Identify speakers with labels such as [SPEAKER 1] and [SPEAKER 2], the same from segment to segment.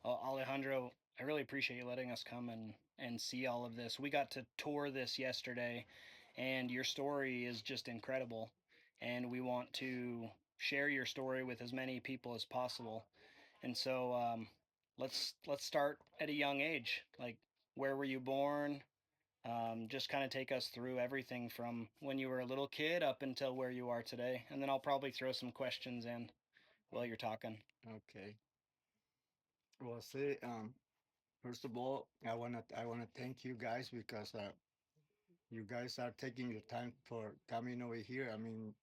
[SPEAKER 1] Alejandro, I really appreciate you letting us come and see all of this. We got to tour this yesterday, and your story is just incredible. And we want to share your story with as many people as possible. And so let's start at a young age. Like, where were you born? Just kind of take us through everything from when you were a little kid up until where you are today, and then I'll probably throw some questions in while you're talking.
[SPEAKER 2] Okay. Well, see, first of all, I wanna thank you guys because you guys are taking your time for coming over here. I mean,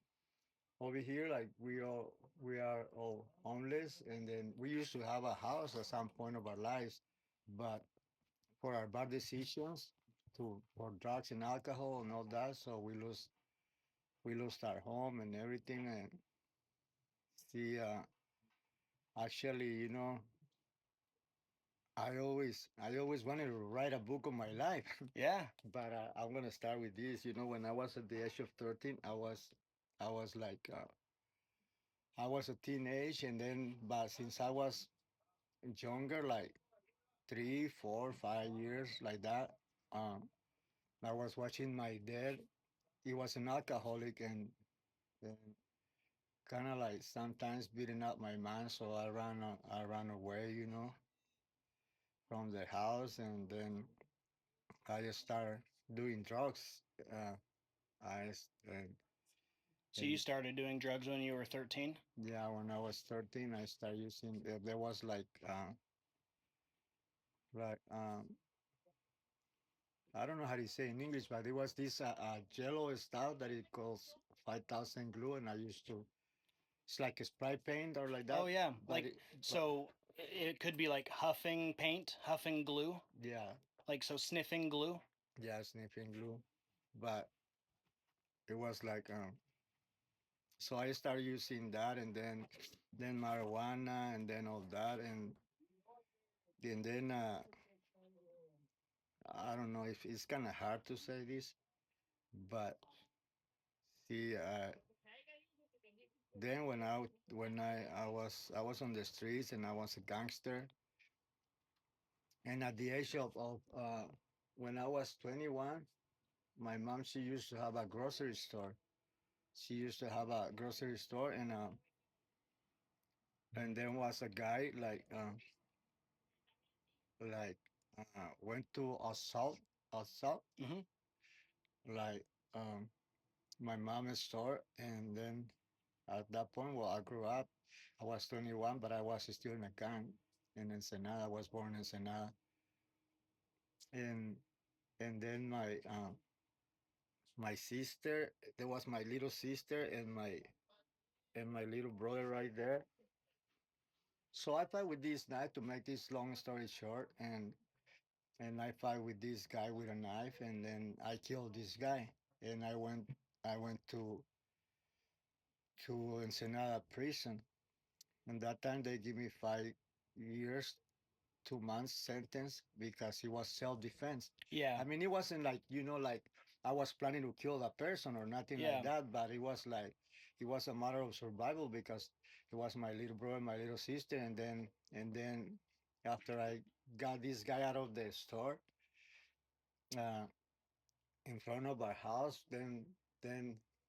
[SPEAKER 2] over here, like we are all homeless, and then we used to have a house at some point of our lives, but for our bad decisions, to for drugs and alcohol and all that, so we lost our home and everything. And see, actually, I always wanted to write a book of my life,
[SPEAKER 1] Yeah.
[SPEAKER 2] but I'm gonna start with this. When I was at the age of 13, I was like, I was a teenage, and then, but since I was younger, like 3, 4, 5 years, like that, um, I was watching my dad. He was an alcoholic, and kind of like sometimes beating up my mom, so I ran away, from the house, and then I just started doing drugs. Uh, and
[SPEAKER 1] So you
[SPEAKER 2] and
[SPEAKER 1] started doing drugs when you were 13?
[SPEAKER 2] yeah, when I was 13, I started using. There was like I don't know how to say in English, but there was this jello stuff that it calls 5,000 glue, and I used to. It's like a spray paint or like
[SPEAKER 1] Oh
[SPEAKER 2] that,
[SPEAKER 1] yeah,
[SPEAKER 2] but
[SPEAKER 1] like so it could be like huffing paint, huffing glue,
[SPEAKER 2] yeah,
[SPEAKER 1] like so sniffing glue.
[SPEAKER 2] yeah, sniffing glue, but it was like so I started using that, and then marijuana, and then all that, and then I don't know if it's kind of hard to say this, but see, then when I was on the streets, and I was a gangster, and at the age of when I was 21, my mom, she used to have a grocery store. She used to have a grocery store, and then was a guy like went to assault
[SPEAKER 1] Hmm.
[SPEAKER 2] like my mom's store, and then at that point, well, I grew up. I was 21, but I was still in a gang in Ensenada. I was born in Ensenada, and then my sister, there was my little sister, and my little brother right there. So I fight with this guy, to make this long story short, and I fight with this guy with a knife, and then I killed this guy, and I went to Ensenada prison, and that time they give me 5 years, 2 months sentence, because it was self-defense.
[SPEAKER 1] Yeah,
[SPEAKER 2] I mean, it wasn't like, like I was planning to kill that person or nothing like
[SPEAKER 1] yeah.
[SPEAKER 2] that, but it was a matter of survival, because it was my little brother, my little sister, and then after I got this guy out of the store, uh, in front of our house, then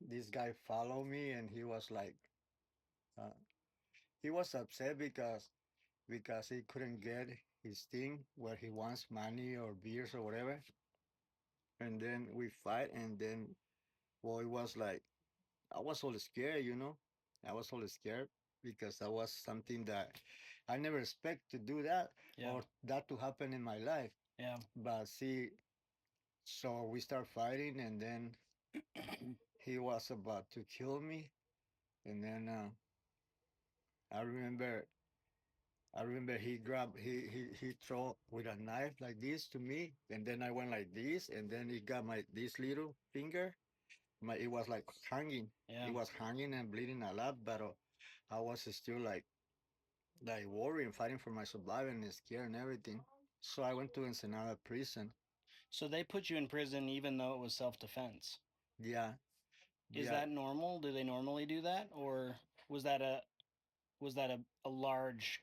[SPEAKER 2] this guy followed me, and uh, he was upset because he couldn't get his thing where he wants, money or beers or whatever. And then we fight, and then, well, it was like I was all scared. I was all scared, because that was something that I never expect to do, that
[SPEAKER 1] Yeah,
[SPEAKER 2] or that to happen in my life.
[SPEAKER 1] yeah.
[SPEAKER 2] But see, so we start fighting, and then he was about to kill me, and then I remember I remember he throw with a knife like this to me, and then I went like this, and then he got my this little finger. It was like hanging.
[SPEAKER 1] Yeah.
[SPEAKER 2] It was hanging and bleeding a lot, but I was still like worrying, fighting for my survival, and scared and everything. So I went to Ensenada prison.
[SPEAKER 1] So they put you in prison even though it was self-defense.
[SPEAKER 2] Yeah,
[SPEAKER 1] Is
[SPEAKER 2] yeah.
[SPEAKER 1] that normal? Do they normally do that, or was that a was that a large?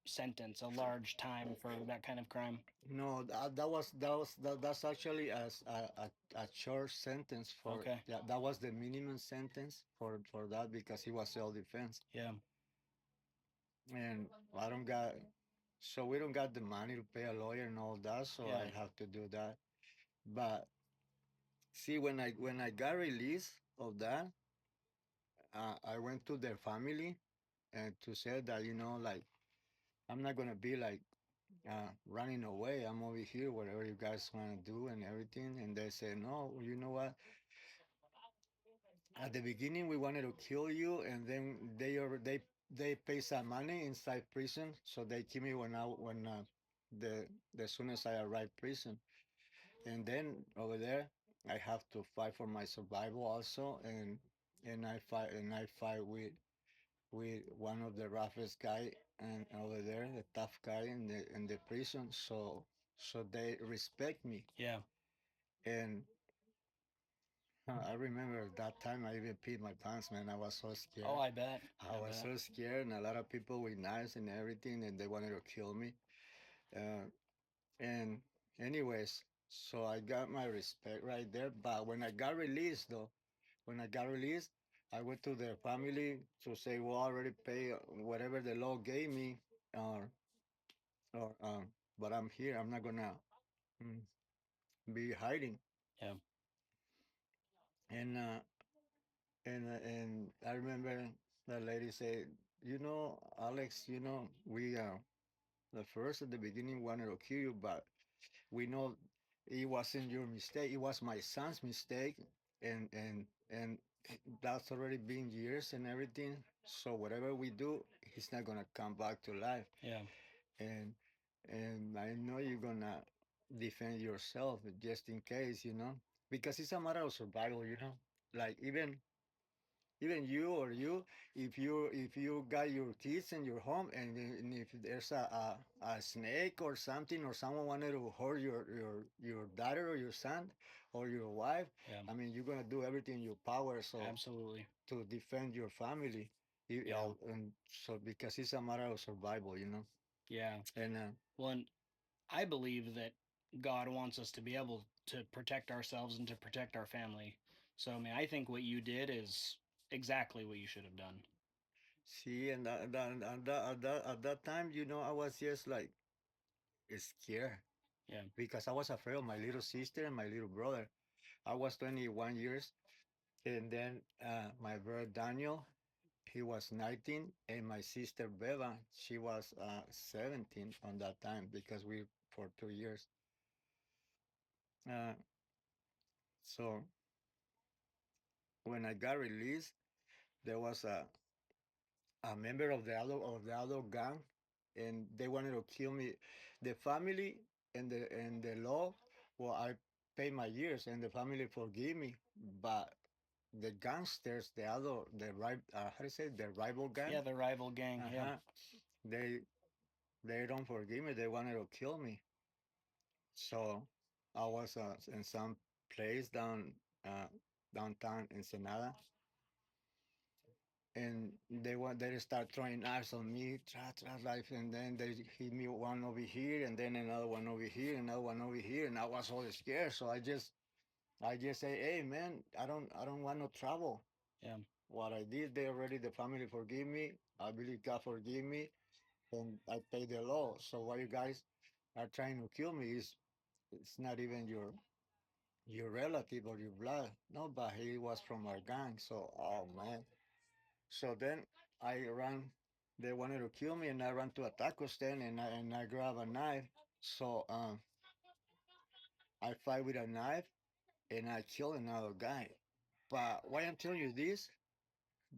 [SPEAKER 1] sentence, a large time for that kind of crime.
[SPEAKER 2] No, that's actually as a short sentence for
[SPEAKER 1] Okay.
[SPEAKER 2] yeah, that was the minimum sentence for that because he was self defense,
[SPEAKER 1] Yeah.
[SPEAKER 2] and I don't got so we don't got the money to pay a lawyer and all that, so
[SPEAKER 1] Yeah.
[SPEAKER 2] I have to do that. But see, when I got released of that, I went to their family and to say that like I'm not gonna be like running away. I'm over here, whatever you guys want to do and everything. And they say, no, you know what? At the beginning, we wanted to kill you, and then they pay some money inside prison, so they kill me when the as soon as I arrive prison, and then over there, I have to fight for my survival also, and I fight with one of the roughest guy and over there, the tough guy in the prison. So they respect me.
[SPEAKER 1] Yeah.
[SPEAKER 2] And I remember that time I even peed my pants, man. I was so
[SPEAKER 1] Oh,
[SPEAKER 2] scared.
[SPEAKER 1] I bet.
[SPEAKER 2] I
[SPEAKER 1] I
[SPEAKER 2] was
[SPEAKER 1] bet.
[SPEAKER 2] so scared, and a lot of people with knives and everything, and they wanted to kill me. Uh, and anyways, so I got my respect right there. But when I got released, though, when I got released, I went to their family to say, well, I already pay whatever the law gave me, or or but I'm here. I'm not gonna mm, be hiding.
[SPEAKER 1] Yeah.
[SPEAKER 2] And and I remember the lady said, Alex, we the first at the beginning wanted to kill you, but we know it wasn't your mistake. It was my son's mistake, and that's already been years and everything. So whatever we do, he's not gonna come back to life.
[SPEAKER 1] Yeah.
[SPEAKER 2] And and I know you're gonna defend yourself just in case, because it's a matter of survival. Like even you or you, if you got your kids in your home, and if there's a snake or something, or someone wanted to hurt your daughter or your son or your wife,
[SPEAKER 1] Yeah.
[SPEAKER 2] I mean, you're gonna do everything in your power so
[SPEAKER 1] Absolutely.
[SPEAKER 2] to defend your family.
[SPEAKER 1] Yeah.
[SPEAKER 2] And so because it's a matter of survival.
[SPEAKER 1] Yeah.
[SPEAKER 2] And
[SPEAKER 1] Well, and I believe that God wants us to be able to protect ourselves and to protect our family. So, I mean, I think what you did is exactly what you should have done.
[SPEAKER 2] see, and at that time, I was just like scared
[SPEAKER 1] Yeah.
[SPEAKER 2] because I was afraid of my little sister and my little brother. I was 21 years, and then my brother Daniel, he was 19, and my sister Beva, she was 17 on that time because we for 2 years. Uh, so when I got released, there was a member of the other gang, and they wanted to kill me. The family and the law, well, I pay my years, and the family forgive me, but the gangsters, how do you say, the rival gang,
[SPEAKER 1] Yeah, the rival gang. Yeah.
[SPEAKER 2] uh-huh, they they don't forgive me. They wanted to kill me. So I was in some place uh, downtown Ensenada, and they start throwing knives on me, like, and then they hit me one over here, and then another one over here, another one over here, and I was all scared. So I just say, hey man, I don't want no trouble.
[SPEAKER 1] Yeah.
[SPEAKER 2] What I did, the family forgive me. I believe God forgive me, and I pay the law. So why you guys are trying to kill me? It's not even your relative or your blood. No, but he was from our gang. So oh man. So then I ran. They wanted to kill me, and I ran to a taco stand, and I grab a knife. So I fight with a knife, and I kill another guy. But why I'm telling you this?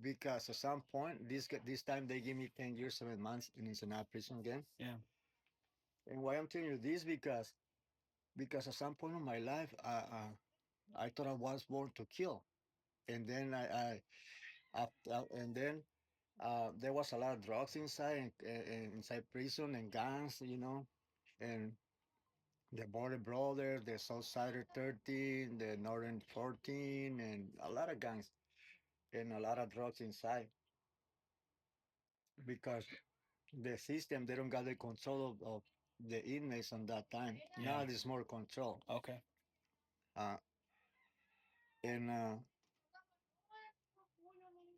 [SPEAKER 2] Because at some point, this time they give me 10 years, 7 months in Ensenada prison again.
[SPEAKER 1] Yeah.
[SPEAKER 2] And why I'm telling you this? Because at some point in my life, I thought I was born to kill, and then and then there was a lot of drugs inside prison and gangs, and the Border Brothers, the Southsider 13, the Northern 14, and a lot of gangs and a lot of drugs inside because the system, they don't got the control of the inmates on that time.
[SPEAKER 1] Yeah.
[SPEAKER 2] Now there's more control.
[SPEAKER 1] Okay.
[SPEAKER 2] Uh, and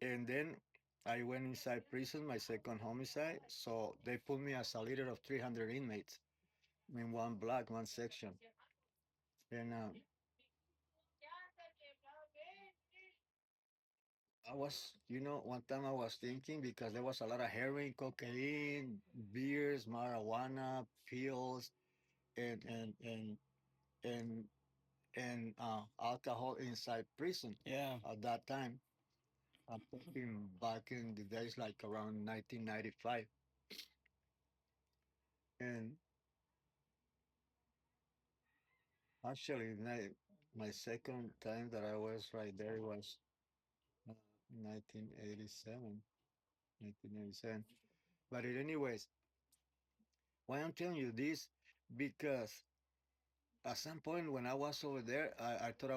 [SPEAKER 2] and then I went inside prison, my second homicide. So they put me as a leader of 300 inmates in one block, one section. And I was, one time I was thinking because there was a lot of heroin, cocaine, beers, marijuana, pills, and and and and alcohol inside prison
[SPEAKER 1] Yeah.
[SPEAKER 2] at that time. I'm talking back in the days like around 1995. And actually, my second time that I was right there was uh, 1987. 1987. But anyways, why I'm telling you this? Because at some point when I was over there, I thought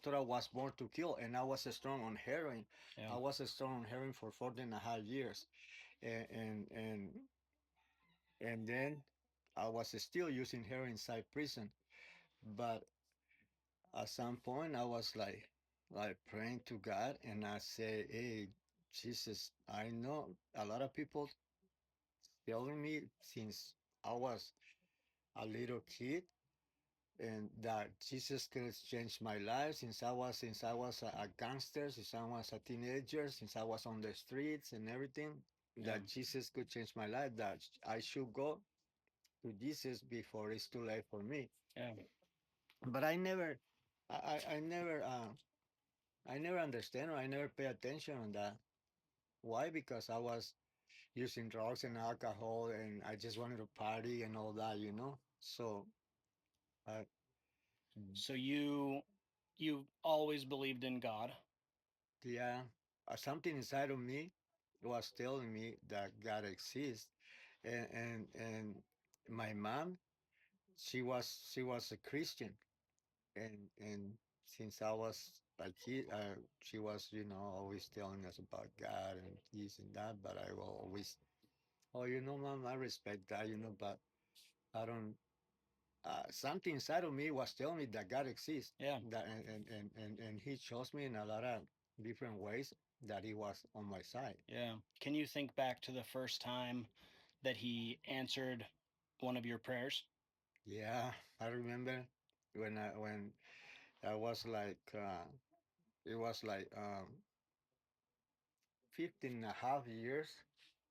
[SPEAKER 2] thought I was born to kill, and I was strong on heroin.
[SPEAKER 1] Yeah.
[SPEAKER 2] I was strong on heroin for 14 and a half years, and and and, and then I was still using heroin inside prison. But at some point, I was like praying to God, and I say, "Hey, Jesus, I know a lot of people telling me since I was a little kid and that Jesus could change my life since I was a gangster, since I was a teenager, since I was on the streets and everything,
[SPEAKER 1] Yeah.
[SPEAKER 2] that Jesus could change my life, that I should go to Jesus before it's too late for me.
[SPEAKER 1] Yeah.
[SPEAKER 2] But I never understand or I never pay attention on that. Why? Because I was using drugs and alcohol and I just wanted to party and all that. So, uh,
[SPEAKER 1] So you always believed in God.
[SPEAKER 2] yeah, something inside of me was telling me that God exists, and my mom, she was a Christian, and since I was a kid, she was always telling us about God and this and that, but I will always, oh, mom, I respect that, but I don't. Something inside of me was telling me that God exists,
[SPEAKER 1] Yeah.
[SPEAKER 2] that and He shows me in a lot of different ways that He was on my side.
[SPEAKER 1] Yeah. Can you think back to the first time that he answered one of your prayers?
[SPEAKER 2] Yeah, I remember when I was like it was like 15 and a half years,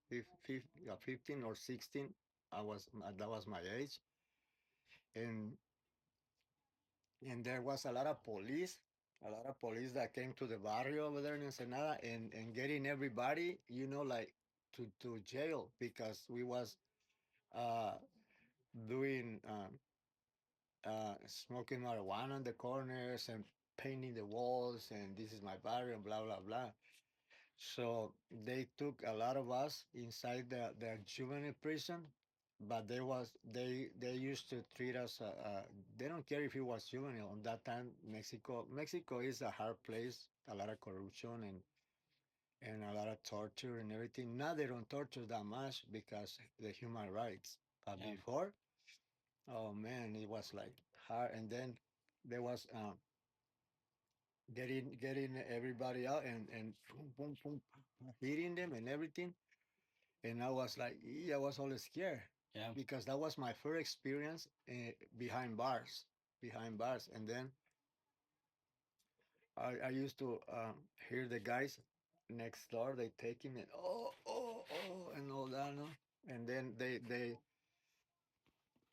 [SPEAKER 2] 15 or 16. That was my age, and there was a lot of police that came to the barrio over there in Ensenada and getting everybody, like to jail because we was uh, doing smoking marijuana in the corners and painting the walls and this is my barrio and blah blah blah. So they took a lot of us inside the juvenile prison, but they used to treat us. They don't care if it was juvenile. On that time, Mexico is a hard place, a lot of corruption and a lot of torture and everything. Now they don't torture that much because the human rights. But
[SPEAKER 1] Yeah.
[SPEAKER 2] before, oh man, it was like hard. And then there was getting everybody out and boom, boom, boom, hitting them and everything. And I was like, I was always scared
[SPEAKER 1] Yeah.
[SPEAKER 2] because that was my first experience behind bars, And then I used to hear the guys next door, they taking it, and all that, no? And then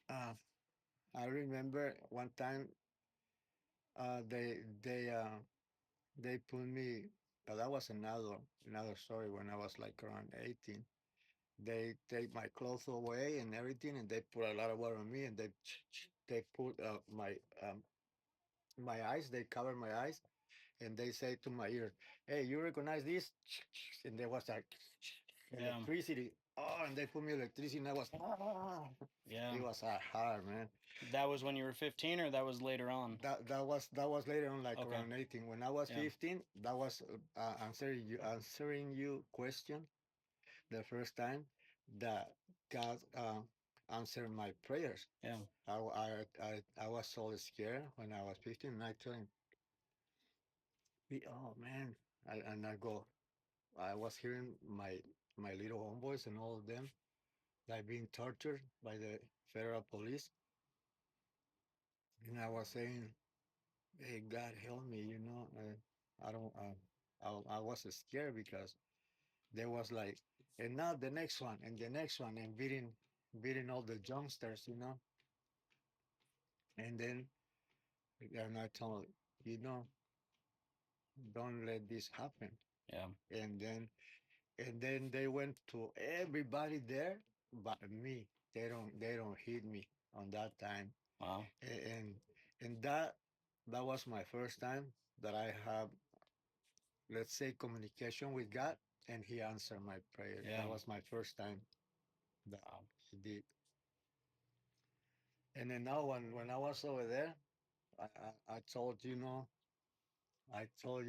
[SPEAKER 2] uh, I remember one time uh, they they uh, they put me. That was another story when I was like around 18. They take my clothes away and everything, and they put a lot of water on me, and they put my eyes. They cover my eyes, and they say to my ear, "Hey, you recognize this?" And there was like
[SPEAKER 1] Yeah.
[SPEAKER 2] electricity. Oh, and they put me electricity, and I was
[SPEAKER 1] Yeah.
[SPEAKER 2] it was hard, man.
[SPEAKER 1] That was when you were 15 or that was later on?
[SPEAKER 2] That was later on, like
[SPEAKER 1] Okay.
[SPEAKER 2] around 18. When I was
[SPEAKER 1] Yeah.
[SPEAKER 2] 15, that was answering you question the first time. that God answered my prayers.
[SPEAKER 1] Yeah.
[SPEAKER 2] I was so scared when I was 15, and I told him, oh man, and I go, I was hearing my little homeboys and all of them like being tortured by the federal police, and I was saying, hey, God help me, I don't, I was scared because there was like, and now the next one and the next one and beating all the youngsters, and then and I told, you know, don't let this happen.
[SPEAKER 1] Yeah.
[SPEAKER 2] And then they went to everybody there but me. They don't hit me on that time.
[SPEAKER 1] Wow.
[SPEAKER 2] And that was my first time that I have, let's say, communication with God, and He answered my prayer.
[SPEAKER 1] Yeah.
[SPEAKER 2] That was my first time that
[SPEAKER 1] Wow.
[SPEAKER 2] He did. And then now when I was over there, I told I told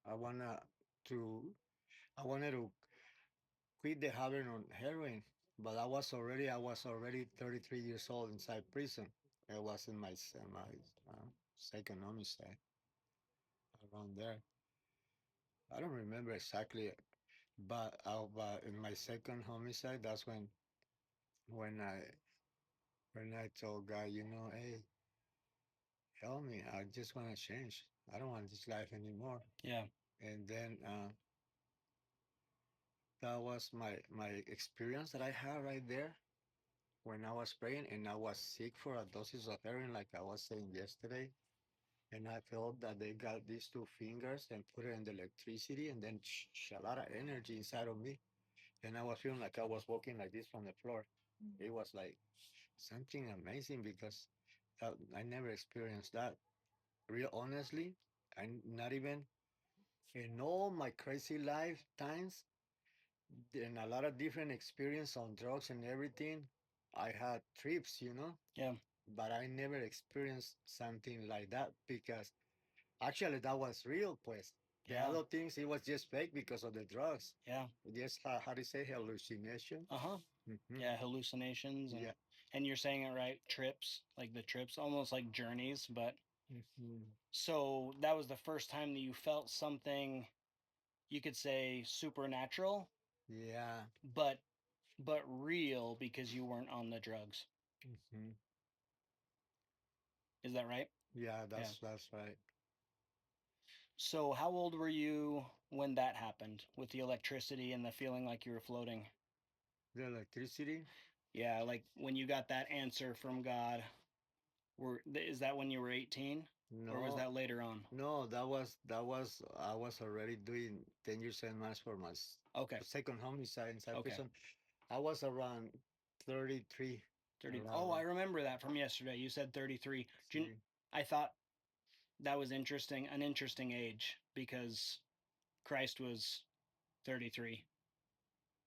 [SPEAKER 2] I to I wanted to quit the habit on heroin, but I was already 33 years old inside prison. I was in my second homicide around there. I don't remember exactly, but in my second homicide, that's when I when I told God, hey, help me. I just want to change. I don't want this life anymore.
[SPEAKER 1] Yeah.
[SPEAKER 2] And then that was my experience that I had right there when I was praying, and I was sick for a doses of heroin, like I was saying yesterday. And I felt that they got these two fingers and put it in the electricity, and then a lot of energy inside of me. And I was feeling like I was walking like this from the floor. It was like something amazing because I never experienced that. Real honestly, I not even in all my crazy lifetimes and a lot of different experience on drugs and everything. I had trips,
[SPEAKER 1] Yeah.
[SPEAKER 2] but I never experienced something like that because actually that was real, pues. The
[SPEAKER 1] Yeah.
[SPEAKER 2] other things, it was just fake because of the drugs.
[SPEAKER 1] Yeah.
[SPEAKER 2] Just how do you say hallucination?
[SPEAKER 1] Uh-huh.
[SPEAKER 2] Hmm.
[SPEAKER 1] Yeah, hallucinations
[SPEAKER 2] Yeah.
[SPEAKER 1] and you're saying it right, trips, like the trips, almost like journeys, but
[SPEAKER 2] Hmm.
[SPEAKER 1] so that was the first time that you felt something you could say supernatural,
[SPEAKER 2] Yeah.
[SPEAKER 1] but real because you weren't on the drugs.
[SPEAKER 2] Hmm.
[SPEAKER 1] Is that right?
[SPEAKER 2] Yeah,
[SPEAKER 1] Yeah.
[SPEAKER 2] that's right.
[SPEAKER 1] So how old were you when that happened with the electricity and the feeling like you were floating?
[SPEAKER 2] The electricity?
[SPEAKER 1] Yeah, like when you got that answer from God, is that when you were 18 or was
[SPEAKER 2] No,
[SPEAKER 1] that later on?
[SPEAKER 2] no, that was I was already doing 10 years and months for my
[SPEAKER 1] Okay.
[SPEAKER 2] second homicide inside
[SPEAKER 1] Okay.
[SPEAKER 2] prison. I was around 33,
[SPEAKER 1] 30.
[SPEAKER 2] around
[SPEAKER 1] Oh, I
[SPEAKER 2] that.
[SPEAKER 1] remember that from yesterday. You said 33.
[SPEAKER 2] See,
[SPEAKER 1] I thought that was interesting, an interesting age because Christ was 33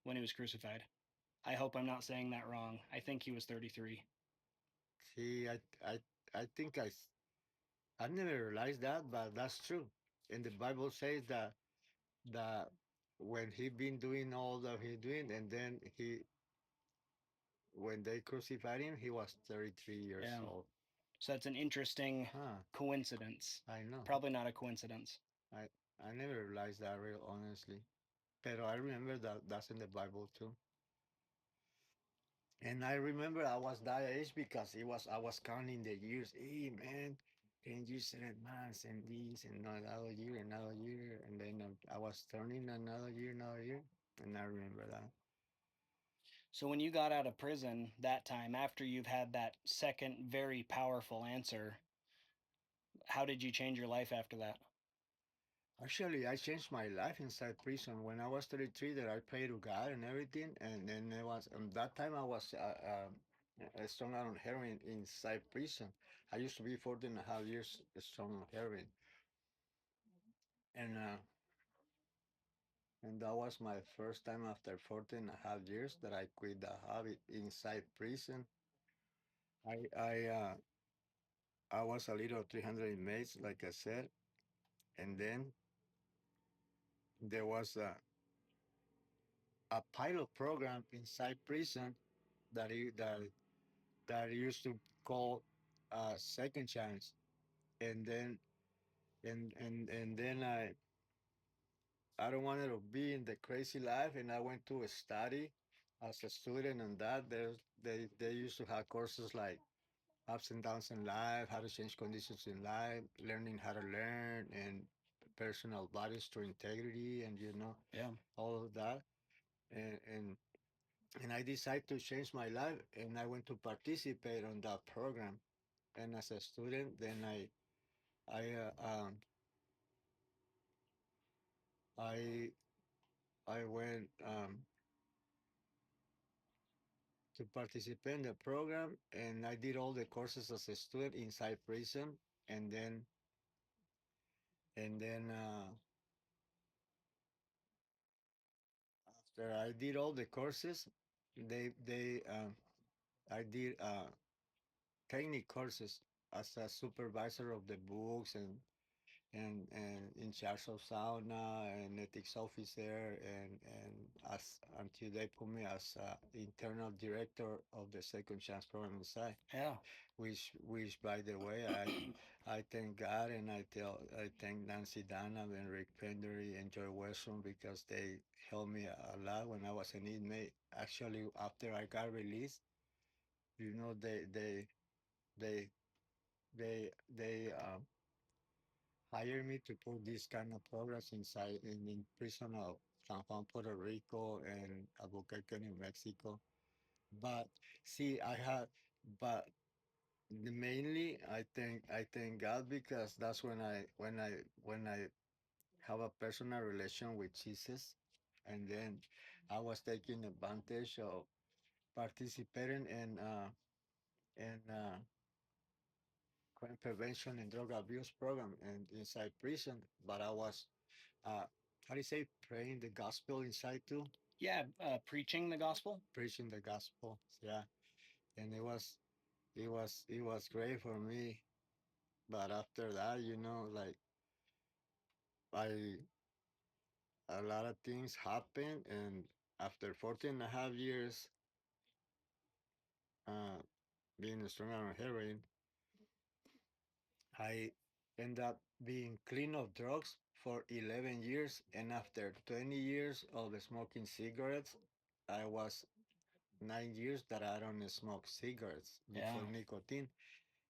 [SPEAKER 1] when he was crucified. I hope I'm not saying that wrong. I think he was 33.
[SPEAKER 2] see, I think I never realized that, but that's true. And the Bible says that when he been doing all that he doing, and then when they crucified him, he was 33 years
[SPEAKER 1] Yeah.
[SPEAKER 2] old.
[SPEAKER 1] So that's an interesting
[SPEAKER 2] Huh?
[SPEAKER 1] coincidence.
[SPEAKER 2] I know.
[SPEAKER 1] Probably not a coincidence.
[SPEAKER 2] I I never realized that real honestly. But I remember that that's in the Bible too. And I remember I was that age because I was counting the years. Hey man, 10 years in advance and this and another year, and then I was turning another year, and I remember that.
[SPEAKER 1] So when you got out of prison that time, after you've had that second very powerful answer, how did you change your life after that?
[SPEAKER 2] Actually, I changed my life inside prison when I was 33. That I prayed to God and everything, and then it was that time I was strung out on heroin inside prison. I used to be 14 and a half years strung on heroin, and uh, and that was my first time after 14 and a half years that I quit the habit inside prison. I was a little 300 inmates, like I said, and then there was a pilot program inside prison that that used to call second chance, and then and then I don't want to be in the crazy life, and I went to study as a student, and that they used to have courses like ups and downs in life, how to change conditions in life, learning how to learn, and personal values to integrity, and
[SPEAKER 1] Yeah.
[SPEAKER 2] all of that, and and and I decided to change my life, and I went to participate on that program, and as a student, then I I I went to participate in the program, and I did all the courses as a student inside prison, and then after I did all the courses, they I did technique courses as a supervisor of the books, and in charge of sauna and ethics officer, and as until they put me as internal director of the second chance program inside,
[SPEAKER 1] Yeah.
[SPEAKER 2] which by the way, I thank God, and I thank Nancy Dana and Rick Pendery and Joy Westron, because they helped me a lot when I was an inmate. Actually, after I got released, they they they hired me to put this kind of programs inside in prison of San Juan, Puerto Rico, and Albuquerque, New Mexico. But see, but mainly I thank God, because that's when I have a personal relation with Jesus, and then I was taking advantage of participating in crime prevention and drug abuse program and inside prison. But I was how do you say, praying the gospel inside too,
[SPEAKER 1] Yeah. Preaching the gospel.
[SPEAKER 2] preaching the gospel. Yeah, and it was great for me. But after that, like I a lot of things happened, and after 14 and a half years uh, being strung out on heroin, I end up being clean of drugs for 11 years, and after 20 years of smoking cigarettes, I was 9 years that I don't smoke cigarettes
[SPEAKER 1] Yeah.
[SPEAKER 2] before nicotine,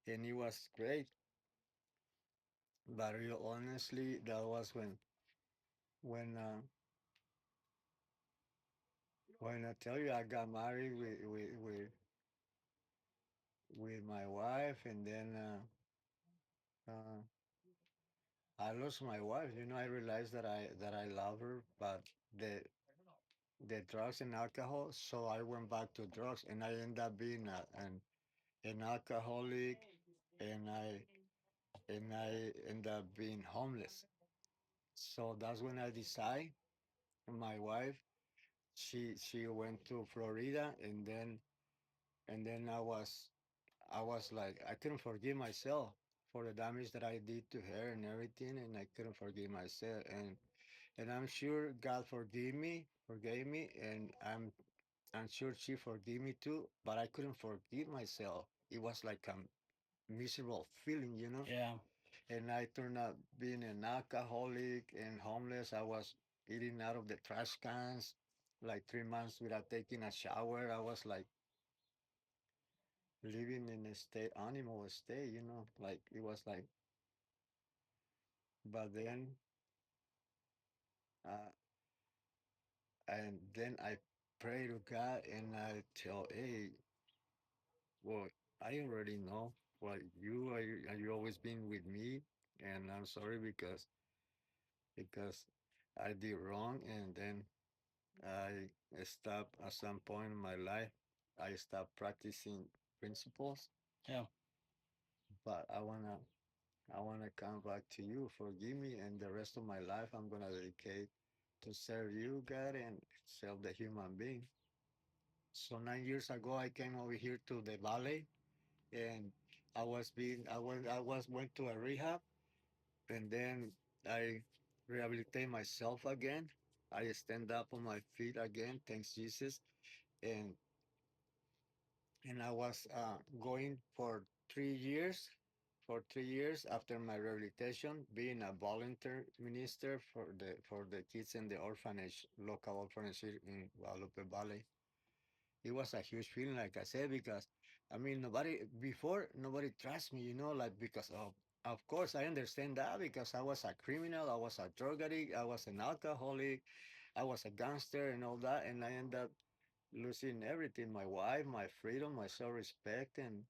[SPEAKER 2] and it was great. But real honestly, that was when when I tell you I got married with my wife, and then uh, I lost my wife. I realized that I love her, but the the drugs and alcohol. So I went back to drugs, and I ended up being an alcoholic, and I ended up being homeless. So that's when I decided. My wife, she went to Florida, and then I was like, I couldn't forgive myself for the damage that I did to her and everything, and I couldn't forgive myself, and I'm sure God forgave me, and I'm sure she forgave me too, but I couldn't forgive myself. It was like a miserable feeling.
[SPEAKER 1] Yeah.
[SPEAKER 2] And I turned out being an alcoholic and homeless. I was eating out of the trash cans like 3 months without taking a shower. I was like living in a state, animal state. Like it was like, but uh, and then I pray to God, and I tell, hey, well, I already know. Well, you always been with me, and I'm sorry because I did wrong, and then I stopped at some point in my life. I stopped practicing principles,
[SPEAKER 1] Yeah.
[SPEAKER 2] but I wanna come back to you. Forgive me, and the rest of my life I'm gonna dedicate to serve you, God, and serve the human being. So 9 years ago, I came over here to the valley, and I was went to a rehab, and then I rehabilitate myself again, I stand up on my feet again, thanks Jesus, and I was going for 3 years. For 3 years after my rehabilitation, being a volunteer minister for the kids in the orphanage, local orphanage here in Guadalupe Valley. It was a huge feeling, like I said, because I mean nobody trusts me, like because of course I understand that because I was a criminal, I was a drug addict, I was an alcoholic, I was a gangster and all that, and I ended up losing everything, my wife, my freedom, my self-respect, and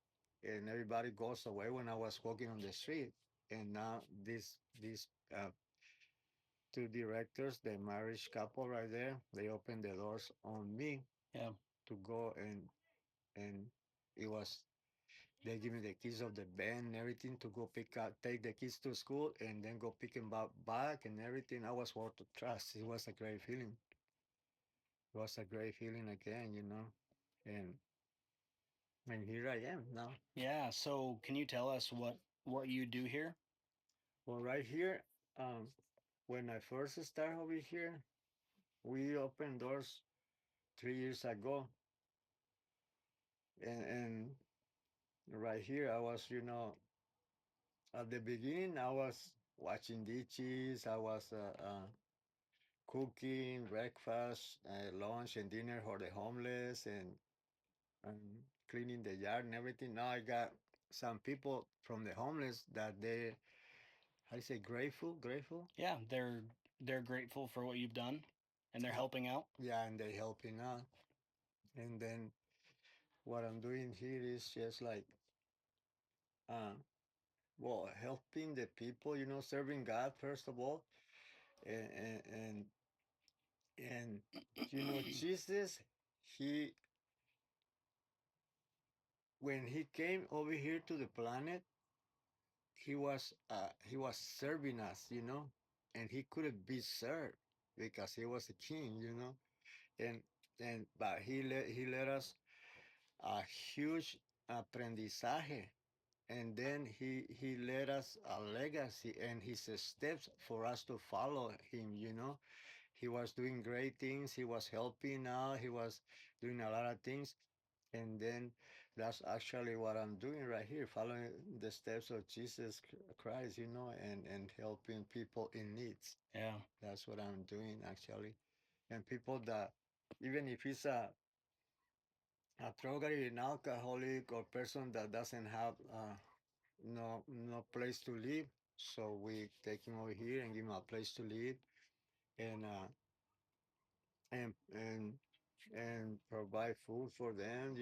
[SPEAKER 2] everybody goes away when I was walking on the street. And now these two directors, the marriage couple right there, they opened the doors on me
[SPEAKER 1] Yeah.
[SPEAKER 2] to go, and it was they give me the keys of the van and everything to go pick up, take the kids to school, and then go pick them back and everything. I was worth to trust. It was a great feeling. It was a great feeling again. And here I am now.
[SPEAKER 1] Yeah. So can you tell us what you do here?
[SPEAKER 2] Well, right here, um, when I first started over here, we opened doors 3 years ago, and right here I was, at the beginning I was washing dishes, I was cooking breakfast, lunch, and dinner for the homeless, and cleaning the yard and everything. Now I got some people from the homeless that they, how do you say, grateful.
[SPEAKER 1] Yeah, they're grateful for what you've done, and they're
[SPEAKER 2] Uh,
[SPEAKER 1] helping out.
[SPEAKER 2] yeah, and they helping out. And then what I'm doing here is just like, uh, well, helping the people, serving God first of all, and and Jesus, he when he came over here to the planet, he was serving us, and he couldn't be served because he was a king. And but he let us a huge aprendizaje, and then he led us a legacy and his steps for us to follow him. He was doing great things, he was helping out, he was doing a lot of things, and then that's actually what I'm doing right here, following the steps of Jesus Christ, and helping people in needs.
[SPEAKER 1] Yeah.
[SPEAKER 2] That's what I'm doing actually. And people that, even if it's a drug addict, an alcoholic, or person that doesn't have no place to live. So we take him over here and give him a place to live, and and and provide food for them.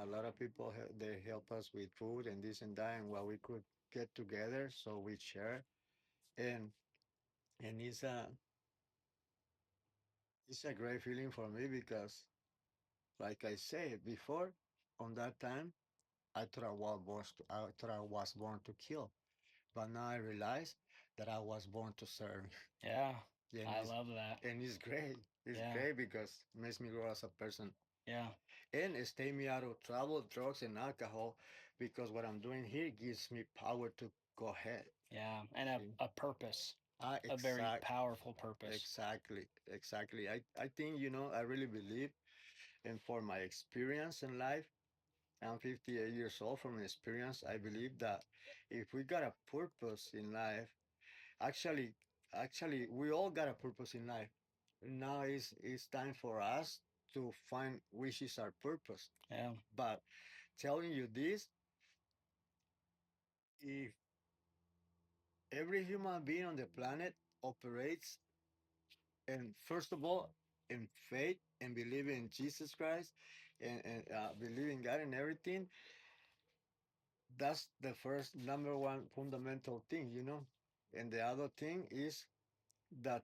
[SPEAKER 2] A lot of people they help us with food and this and that, and what we could get together, so we share. And and it's a great feeling for me because, like I said before, on that time I thought I was born to kill, but now I realize that I was born to serve.
[SPEAKER 1] Yeah.
[SPEAKER 2] and
[SPEAKER 1] I
[SPEAKER 2] it's
[SPEAKER 1] love that.
[SPEAKER 2] and it's great. It's
[SPEAKER 1] Yeah.
[SPEAKER 2] great because it makes me grow as a person
[SPEAKER 1] Yeah.
[SPEAKER 2] and stay me out of trouble, drugs, and alcohol. Because what I'm doing here gives me power to go ahead.
[SPEAKER 1] Yeah. And
[SPEAKER 2] See,
[SPEAKER 1] a purpose,
[SPEAKER 2] I
[SPEAKER 1] a very
[SPEAKER 2] exact
[SPEAKER 1] powerful purpose.
[SPEAKER 2] exactly. I think I really believe, and for my experience in life, I'm 58 years old. From experience, I believe that if we got a purpose in life, actually, actually, we all got a purpose in life. Now it's time for us to find which is our purpose.
[SPEAKER 1] Yeah.
[SPEAKER 2] But telling you this, if every human being on the planet operates, and first of all, in faith and believing in Jesus Christ, and believing God and everything, that's the first number one fundamental thing. And the other thing is that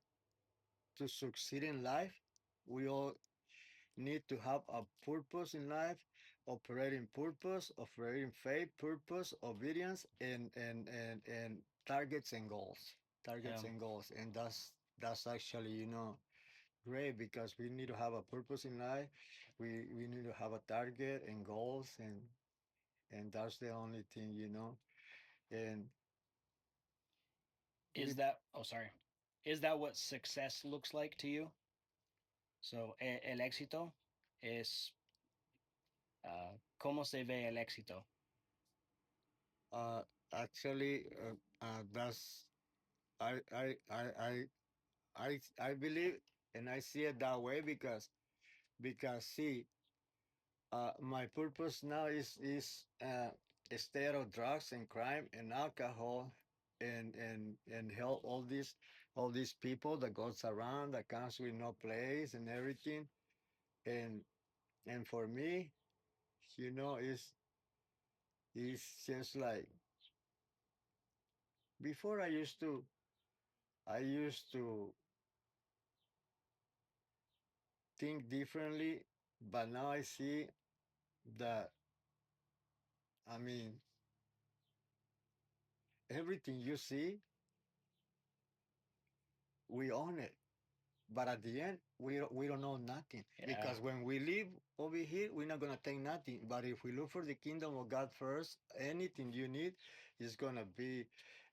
[SPEAKER 2] to succeed in life, we all need to have a purpose in life, operating purpose, operating faith, purpose, obedience, and targets and goals.
[SPEAKER 1] Yeah.
[SPEAKER 2] Targets and goals. And that's actually, great because we need to have a purpose in life. We need to have a target and goals, and that's the only thing. And
[SPEAKER 1] Is
[SPEAKER 2] we
[SPEAKER 1] that, oh, sorry. Is that what success looks like to you? So el éxito es cómo se ve el éxito.
[SPEAKER 2] Uh, actually, that's I I I I I believe and I see it that way because see, my purpose now is stay out of drugs and crime and alcohol and help all these people that goes around that comes with no place and everything and and for me, it's just like before I used to think differently, but now I see that I mean everything you see, we own it. But at the end, we don't know nothing
[SPEAKER 1] Yeah,
[SPEAKER 2] because when we live over here, we're not gonna take nothing. But if we look for the kingdom of God first, anything you need is gonna be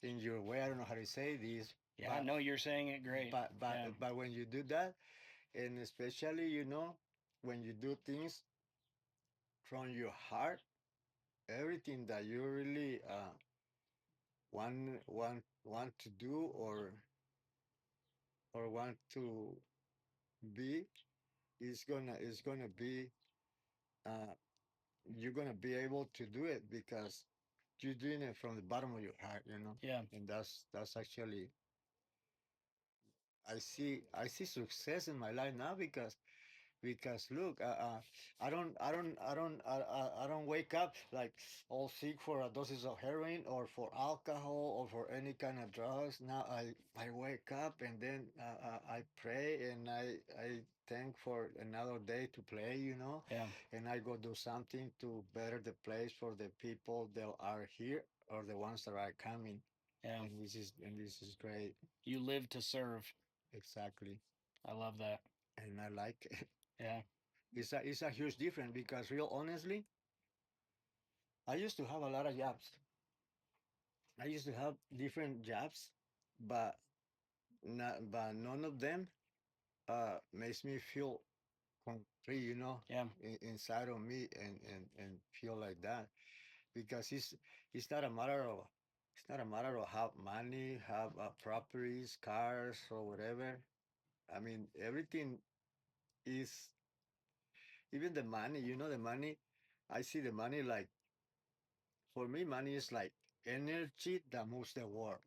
[SPEAKER 2] in your way. I don't know how to say this,
[SPEAKER 1] yeah. No, you're saying it great.
[SPEAKER 2] but but
[SPEAKER 1] Yeah,
[SPEAKER 2] but when you do that, and especially when you do things from your heart, everything that you really want to do or want to be is gonna be uh, you're gonna be able to do it because you're doing it from the bottom of your heart.
[SPEAKER 1] yeah,
[SPEAKER 2] And that's actually I see success in my life now because look, I don't wake up like all sick for a doses of heroin or for alcohol or for any kind of drugs. Now I wake up and then I pray and I thank for another day to play,
[SPEAKER 1] yeah,
[SPEAKER 2] and I go do something to better the place for the people that are here or the ones that are coming.
[SPEAKER 1] yeah.
[SPEAKER 2] And this is great.
[SPEAKER 1] You live to serve.
[SPEAKER 2] Exactly.
[SPEAKER 1] I love that.
[SPEAKER 2] And I like it.
[SPEAKER 1] Yeah,
[SPEAKER 2] It's a huge difference because real honestly, I used to have a lot of jobs. I used to have different jobs, but but none of them makes me feel complete,
[SPEAKER 1] yeah,
[SPEAKER 2] inside of me and feel like that because it's not a matter of it's not a matter of have money, have properties, cars or whatever. I mean everything is even the money. The money. I see the money like for me, money is like energy that moves the world.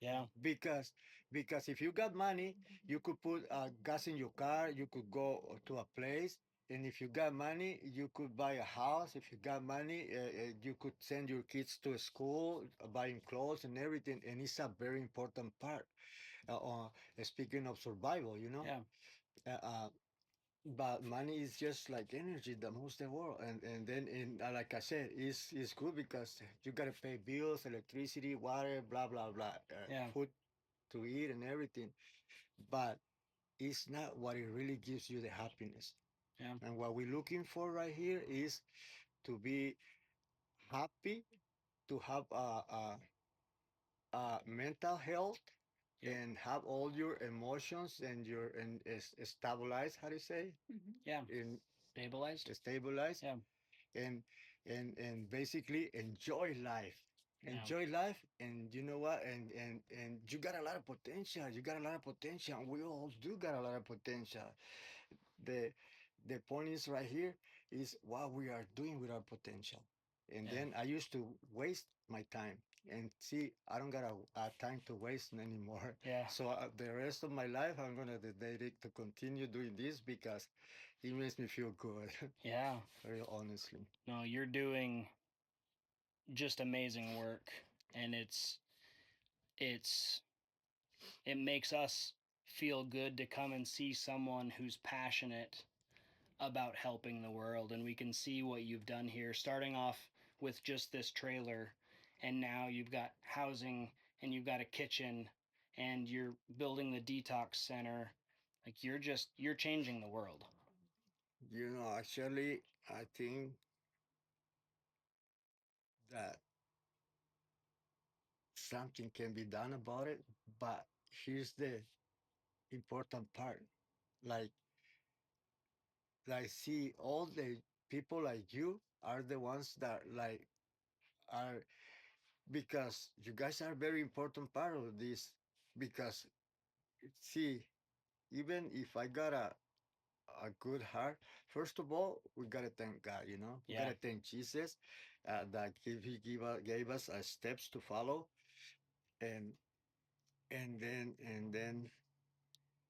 [SPEAKER 1] yeah,
[SPEAKER 2] Because because if you got money, you could put gas in your car, you could go to a place, and if you got money, you could buy a house. If you got money, you could send your kids to school, buying clothes and everything, and it's a very important part. Speaking of survival,
[SPEAKER 1] yeah,
[SPEAKER 2] uh, uh, but money is just like energy that moves the world and then like I said it's good because you gotta pay bills, electricity, water, blah blah blah,
[SPEAKER 1] yeah,
[SPEAKER 2] food to eat and everything, but it's not what it really gives you the happiness.
[SPEAKER 1] yeah.
[SPEAKER 2] And what we're looking for right here is to be happy, to have mental health
[SPEAKER 1] Yep.
[SPEAKER 2] and have all your emotions and your and stabilize, how do you say,
[SPEAKER 1] Yeah.
[SPEAKER 2] in
[SPEAKER 1] Stabilized.
[SPEAKER 2] stabilize,
[SPEAKER 1] Yeah.
[SPEAKER 2] and and basically
[SPEAKER 1] Yeah.
[SPEAKER 2] enjoy life. And you know what, and you got a lot of potential, we all do got a lot of potential. The the point is right here is what we are doing with our potential. And
[SPEAKER 1] Yeah.
[SPEAKER 2] then I used to waste my time, and see I don't got a time to waste anymore.
[SPEAKER 1] Yeah.
[SPEAKER 2] So the rest of my life I'm gonna dedicate to continue doing this because it makes me feel good.
[SPEAKER 1] Yeah.
[SPEAKER 2] Very honestly.
[SPEAKER 1] No, you're doing just amazing work, and it's it makes us feel good to come and see someone who's passionate about helping the world, and we can see what you've done here, starting off with just this trailer, and now you've got housing, and you've got a kitchen, and you're building the detox center. Like you're changing the world.
[SPEAKER 2] Actually, I think that something can be done about it, but here's the important part. Like, like see all the people like you are the ones that like are, because you guys are very important part of this. Because see, even if I got a good heart, first of all we gotta thank God, you know, we
[SPEAKER 1] Yeah.
[SPEAKER 2] gotta thank Jesus, that gave us steps to follow. and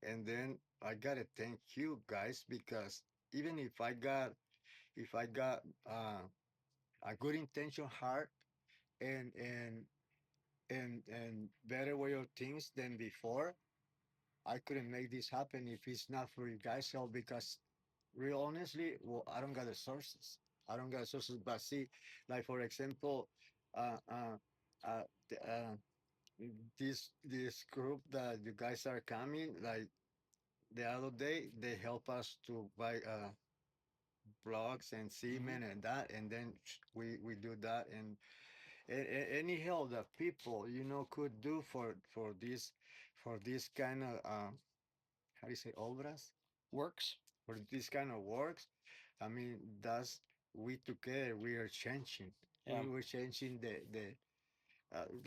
[SPEAKER 2] and then I gotta thank you guys, because even if I got a good intention heart, and and better way of things than before, I couldn't make this happen if it's not for you guys help. Because real honestly, well, I don't got the sources. I don't got the sources. But see, like for example, uh uh uh, this group that you guys are coming, like the other day they help us to buy blocks and
[SPEAKER 1] Hmm.
[SPEAKER 2] cement and that, and then we do that. And any help that people, you know, could do for this kind of how do you say, obras,
[SPEAKER 1] Works.
[SPEAKER 2] for this kind of works. I mean, that's, we together we are changing.
[SPEAKER 1] Yeah.
[SPEAKER 2] We were changing the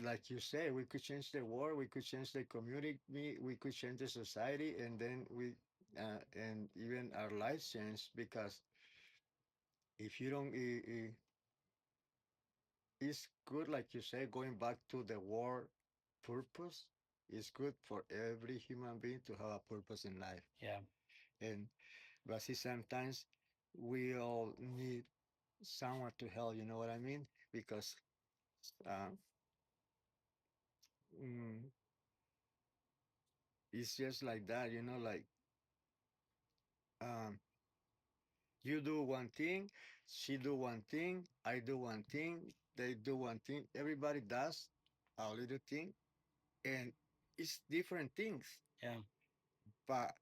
[SPEAKER 2] like you say, we could change the world, we could change the community, we could change the society, and then and even our lives change. Because if you don't, it's good, like you say, going back to the war purpose. It's good for every human being to have a purpose in life.
[SPEAKER 1] Yeah.
[SPEAKER 2] And but see, sometimes we all need someone to help. You know what I mean? Because uh, mm, it's just like that. You know, like um, you do one thing, she do one thing, I do one thing, they do one thing. Everybody does a little thing, and it's different things.
[SPEAKER 1] Yeah.
[SPEAKER 2] But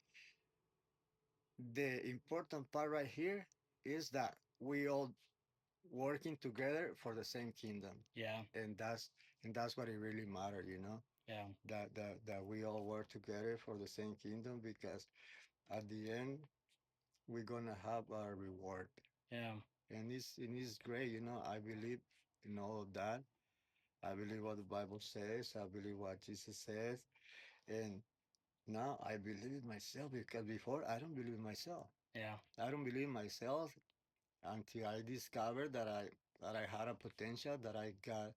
[SPEAKER 2] the important part right here is that we all working together for the same kingdom.
[SPEAKER 1] Yeah.
[SPEAKER 2] And that's what it really matters, you know,
[SPEAKER 1] Yeah.
[SPEAKER 2] that we all work together for the same kingdom. Because at the end we're gonna have a reward.
[SPEAKER 1] Yeah.
[SPEAKER 2] And it's great, you know. I believe in all of that. I believe what the Bible says, I believe what Jesus says. And now I believe it myself, because before I don't believe myself.
[SPEAKER 1] Yeah.
[SPEAKER 2] I don't believe myself until I discovered that I had a potential, that I got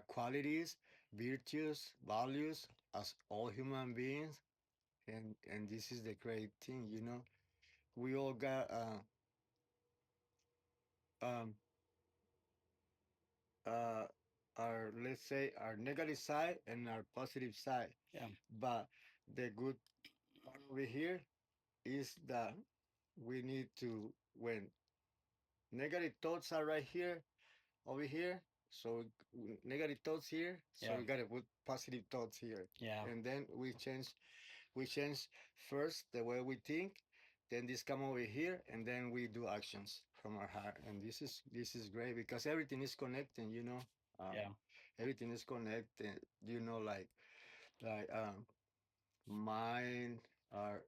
[SPEAKER 2] qualities, virtues, values as all human beings. And this is the great thing, you know. We all got um, uh, our, let's say, our negative side and our positive side.
[SPEAKER 1] Yeah.
[SPEAKER 2] But the good part over here is that we need to, when negative thoughts are right here, over here, so negative thoughts here, so
[SPEAKER 1] Yeah.
[SPEAKER 2] we gotta put positive thoughts here.
[SPEAKER 1] Yeah.
[SPEAKER 2] And then we change first the way we think, then this come over here, and then we do actions from our heart. And this is great, because everything is connected, you know. uh,
[SPEAKER 1] Yeah.
[SPEAKER 2] Everything is connected, you know, like mind, our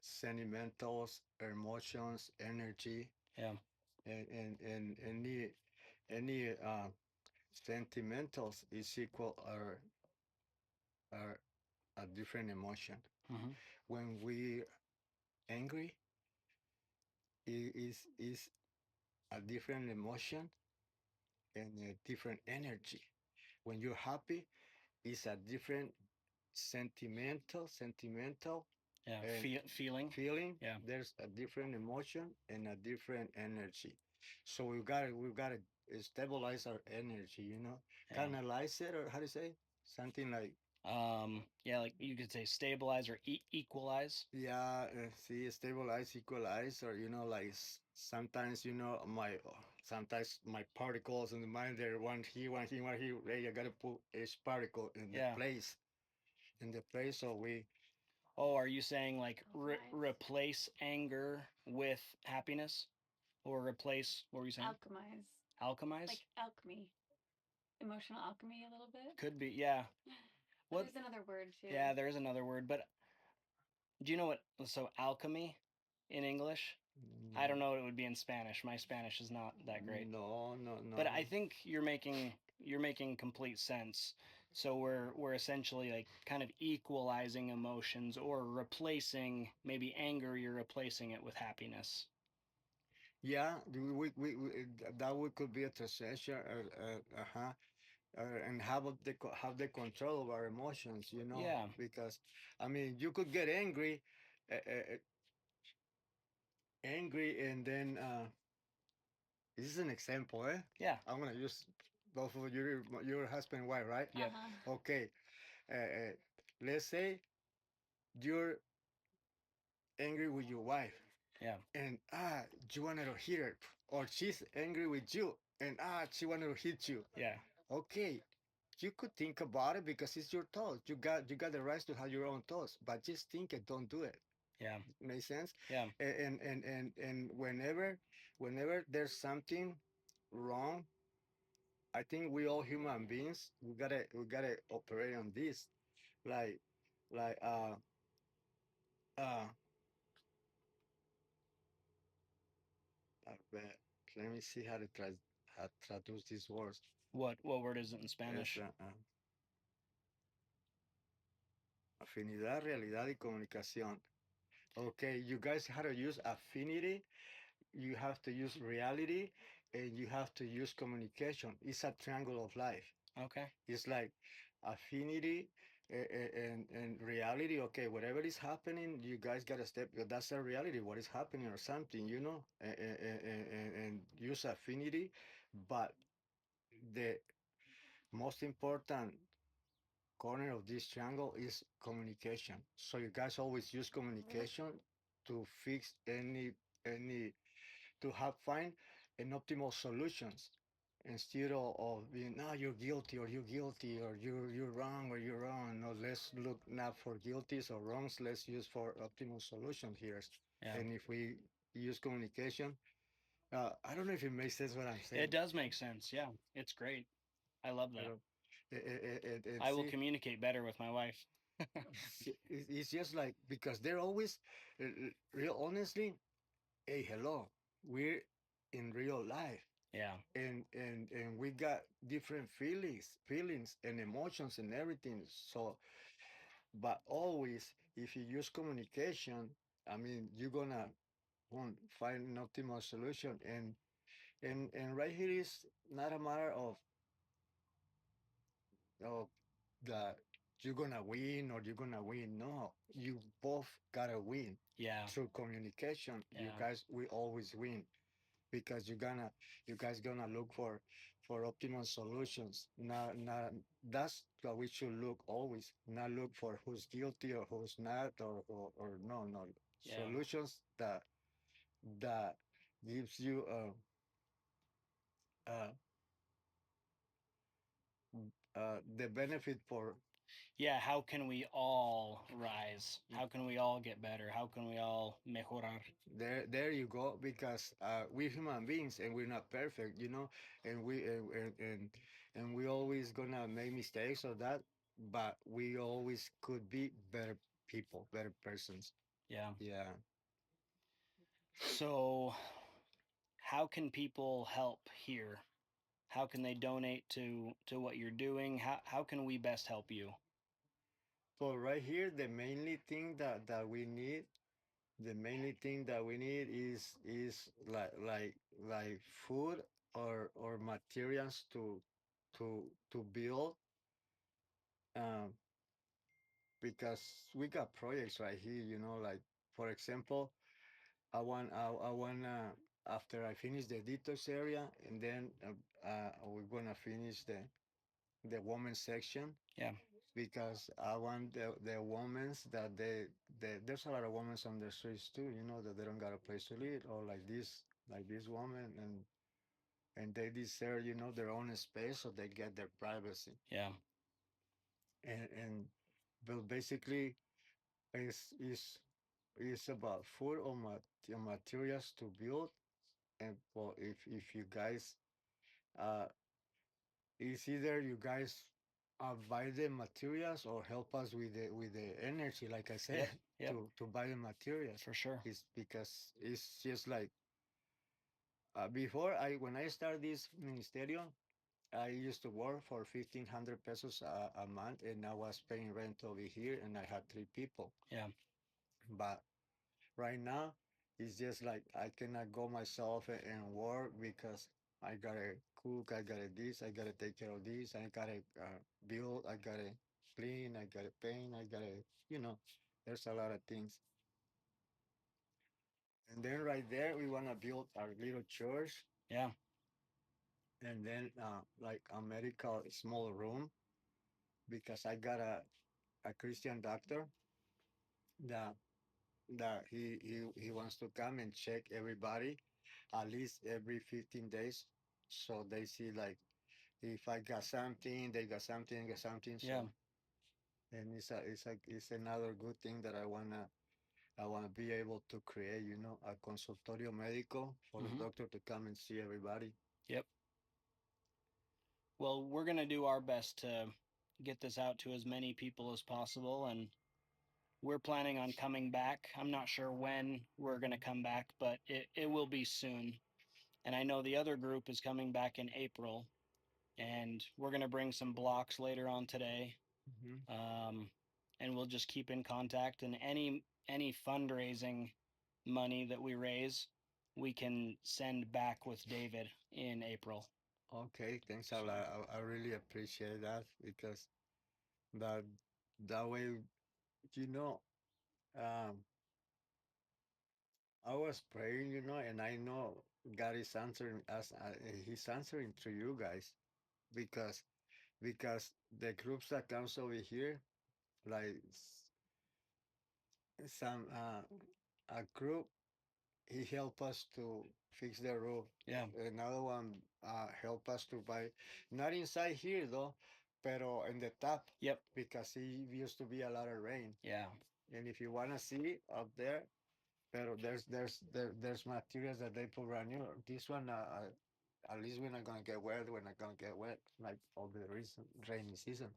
[SPEAKER 2] sentimentals, emotions, energy,
[SPEAKER 1] Yeah.
[SPEAKER 2] and any sentimentals is equal or a different emotion.
[SPEAKER 1] Hmm.
[SPEAKER 2] When we angry, is a different emotion and a different energy. When you're happy, it's a different sentimental
[SPEAKER 1] Yeah.
[SPEAKER 2] and
[SPEAKER 1] Feeling.
[SPEAKER 2] feeling.
[SPEAKER 1] Yeah.
[SPEAKER 2] There's a different emotion and a different energy. So we gotta stabilize our energy, you know,
[SPEAKER 1] Yeah.
[SPEAKER 2] canalize it, or how do you say, something like.
[SPEAKER 1] Yeah, like you could say stabilize or equalize.
[SPEAKER 2] Yeah, see, stabilize, equalize, or you know, like sometimes, you know, sometimes my particles in the mind, they're one here, one here, one here. Hey, I gotta put each particle
[SPEAKER 1] Yeah.
[SPEAKER 2] in the place. So
[SPEAKER 1] Oh, are you saying like replace anger with happiness, or replace? What were you saying?
[SPEAKER 3] Alchemize.
[SPEAKER 1] Alchemize?
[SPEAKER 3] Like alchemy. Emotional alchemy a little bit.
[SPEAKER 1] Could be. Yeah.
[SPEAKER 3] But
[SPEAKER 1] What?
[SPEAKER 3] there's another word too.
[SPEAKER 1] Yeah, there is another word, but do you know what? So alchemy. in English. I don't know what it would be in Spanish. My Spanish is not that great.
[SPEAKER 2] No, no,
[SPEAKER 1] But
[SPEAKER 2] no.
[SPEAKER 1] I think you're making complete sense. So we're essentially like kind of equalizing emotions or replacing maybe anger, you're replacing it with happiness.
[SPEAKER 2] Yeah, that would could be a translation. Uh-huh. And have the control of our emotions,
[SPEAKER 1] Yeah.
[SPEAKER 2] because I mean you could get angry, and then this is an example, eh?
[SPEAKER 1] Yeah.
[SPEAKER 2] I'm gonna use both of your husband and wife, right?
[SPEAKER 1] Yep.
[SPEAKER 3] Uh-huh.
[SPEAKER 2] Okay. Let's say you're angry with your wife,
[SPEAKER 1] Yeah.
[SPEAKER 2] and you wanted to hit her, or she's angry with you, and she wanted to hit you.
[SPEAKER 1] Yeah.
[SPEAKER 2] Okay, you could think about it because it's your thoughts. You got the right to have your own thoughts, but just think it, don't do it.
[SPEAKER 1] Yeah.
[SPEAKER 2] Make sense?
[SPEAKER 1] Yeah.
[SPEAKER 2] And whenever there's something wrong, I think we all human beings we gotta operate on this. Like like uh but let me see how to traduce these words.
[SPEAKER 1] What word is it in
[SPEAKER 2] Es
[SPEAKER 1] Spanish?
[SPEAKER 2] afinidad, realidad y comunicación. Okay, you guys how to use affinity, you have to use reality, and you have to use communication. It's a triangle of life.
[SPEAKER 1] Okay.
[SPEAKER 2] It's like affinity and reality. Okay, whatever is happening, you guys gotta step. That's a reality. What is happening or something, and use affinity. But the most important corner of this triangle is communication. So you guys always use communication to fix any to have find an optimal solutions instead of being no you're guilty or you're wrong or you're wrong. No, let's look not for guilties or wrongs. Let's use for optimal solution here.
[SPEAKER 1] Yeah.
[SPEAKER 2] And if we use communication, I don't know if it makes sense what I'm
[SPEAKER 1] It
[SPEAKER 2] saying.
[SPEAKER 1] does make sense. Yeah. It's great. I love
[SPEAKER 2] I
[SPEAKER 1] that.
[SPEAKER 2] don't. And
[SPEAKER 1] I will
[SPEAKER 2] see,
[SPEAKER 1] communicate better with my wife.
[SPEAKER 2] it's just like because they're always real honestly. Hey, hello, we're in real life,
[SPEAKER 1] Yeah.
[SPEAKER 2] and we got different feelings and emotions and everything. So but always if you use communication, I mean you're gonna find an optimal solution. And right here is not a matter of that you're gonna win or you're gonna win. No, you both gotta win
[SPEAKER 1] Yeah.
[SPEAKER 2] through communication. You
[SPEAKER 1] Yeah.
[SPEAKER 2] guys will always win because you guys gonna look for optimal solutions. Not that's what we should look always. Not look for who's guilty or who's not, or no
[SPEAKER 1] Yeah.
[SPEAKER 2] solutions that gives you uh, the benefit for.
[SPEAKER 1] Yeah. How can we all rise? How can we all get better? How can we all mejorar?
[SPEAKER 2] There you go. Because we're human beings and we're not perfect, and we always gonna make mistakes or that, but we always could be better people, better persons.
[SPEAKER 1] Yeah.
[SPEAKER 2] Yeah.
[SPEAKER 1] So, how can people help here? How can they donate to what you're doing? How can we best help you?
[SPEAKER 2] So right here, the mainly thing that we need, the mainly thing that we need is like food or materials to build. Um, because we got projects right here, like for example, I want after I finish the detox area, and then we're gonna finish the women's section,
[SPEAKER 1] Yeah.
[SPEAKER 2] because I want the women's that there's a lot of women on the streets too, that they don't got a place to live, or like this woman, and they deserve, their own space, so they get their privacy.
[SPEAKER 1] Yeah.
[SPEAKER 2] And but basically is about food or materials to build. And well, if you guys, it's either you guys buy the materials or help us with the energy, like I said,
[SPEAKER 1] Yep. Yep.
[SPEAKER 2] to buy the materials.
[SPEAKER 1] For sure.
[SPEAKER 2] It's because it's just like before I when I started this ministerio, I used to work for 1,500 pesos a month, and I was paying rent over here, and I had three people.
[SPEAKER 1] Yeah.
[SPEAKER 2] But right now, it's just like I cannot go myself and work because I gotta cook, I gotta this, I gotta take care of this, I gotta build, I gotta clean, I gotta paint, I gotta, you know, there's a lot of things. And then right there, we wanna build our little church,
[SPEAKER 1] Yeah.
[SPEAKER 2] and then like a medical small room because I got a Christian doctor that he wants to come and check everybody at least every 15 days, so they see like if I got something, they got something, got something.
[SPEAKER 1] Yeah.
[SPEAKER 2] So and it's another good thing that I wanna be able to create, you know, a consultorio medico for the
[SPEAKER 1] Hmm.
[SPEAKER 2] doctor to come and see everybody.
[SPEAKER 1] Yep. Well, we're going to do our best to get this out to as many people as possible. And we're planning on coming back. I'm not sure when we're going to come back, but it will be soon. And I know the other group is coming back in April. And we're going to bring some blocks later on today.
[SPEAKER 2] Hmm.
[SPEAKER 1] Um, and we'll just keep in contact. And any fundraising money that we raise, we can send back with David in April.
[SPEAKER 2] Okay, thanks a
[SPEAKER 1] So,
[SPEAKER 2] lot. I really appreciate that because that that way, you know, um, I was praying, you know, and I know God is answering us. He's answering through you guys because the groups that comes over here, like some a group, he helped us to fix the roof.
[SPEAKER 1] yeah.
[SPEAKER 2] Another one helped us to buy, not inside here though, pero in the top
[SPEAKER 1] Yep.
[SPEAKER 2] because it used to be a lot of rain.
[SPEAKER 1] Yeah.
[SPEAKER 2] And if you wanna see up there, pero there's materials that they put brand new. This one, at least we're not gonna get wet. We're not gonna get wet like all the recent rainy season.